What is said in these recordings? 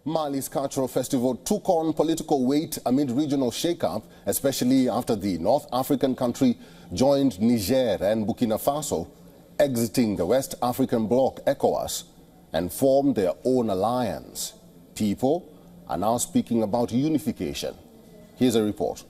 Mali's cultural festival took on political weight amid regional shake-up, especially after the North African country joined Niger and Burkina Faso, exiting the West African bloc, ECOWAS, and formed their own alliance. People are now speaking about unification. Here's a report.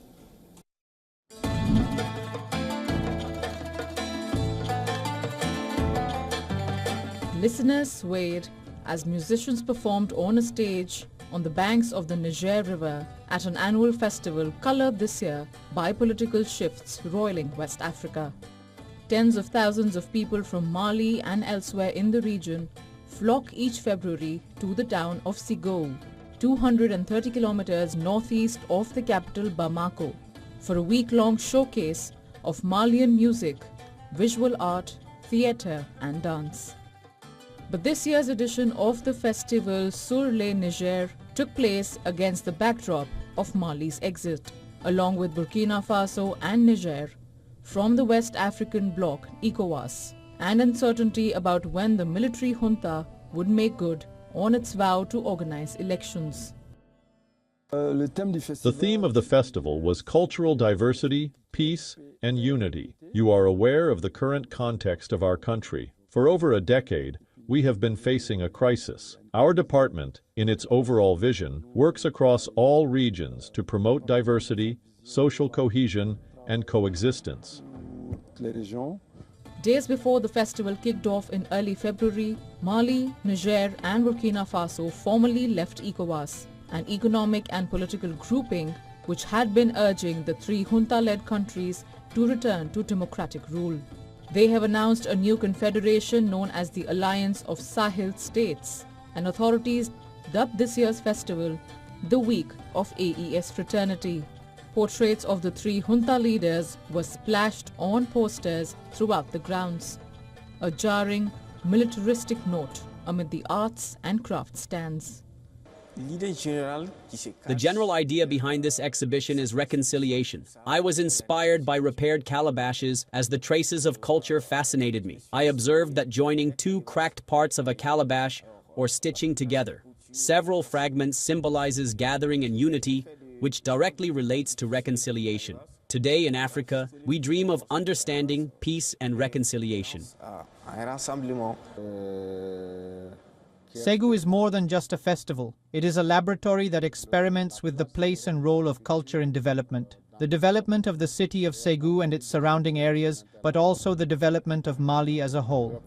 Listeners swayed as musicians performed on a stage on the banks of the Niger River at an annual festival colored this year by political shifts roiling West Africa. Tens of thousands of people from Mali and elsewhere in the region flock each February to the town of Ségou, 230 kilometers northeast of the capital Bamako, for a week-long showcase of Malian music, visual art, theatre and dance. But this year's edition of the festival Sur le Niger took place against the backdrop of Mali's exit, along with Burkina Faso and Niger, from the West African bloc, ECOWAS, and uncertainty about when the military junta would make good on its vow to organize elections. The theme of the festival was cultural diversity, peace, and unity. You are aware of the current context of our country. For over a decade, we have been facing a crisis. Our department, in its overall vision, works across all regions to promote diversity, social cohesion, and coexistence. Days before the festival kicked off in early February, Mali, Niger and Burkina Faso formally left ECOWAS, an economic and political grouping which had been urging the three junta-led countries to return to democratic rule. They have announced a new confederation known as the Alliance of Sahel States, and authorities dubbed this year's festival the Week of AES Fraternity. Portraits of the three junta leaders were splashed on posters throughout the grounds, a jarring, militaristic note amid the arts and crafts stands. The general idea behind this exhibition is reconciliation. I was inspired by repaired calabashes as the traces of culture fascinated me. I observed that joining two cracked parts of a calabash or stitching together several fragments symbolizes gathering and unity, which directly relates to reconciliation. Today in Africa, we dream of understanding, peace, and reconciliation. Ségou is more than just a festival. It is a laboratory that experiments with the place and role of culture in development. The development of the city of Ségou and its surrounding areas, but also the development of Mali as a whole.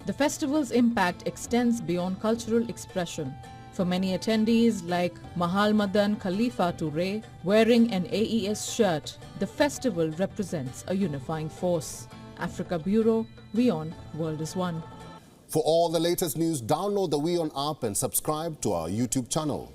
The festival's impact extends beyond cultural expression. For many attendees like Mahal Madan Khalifa Touré, wearing an AES shirt, the festival represents a unifying force. Africa Bureau, WION World is One. For all the latest news, download the WION app and subscribe to our YouTube channel.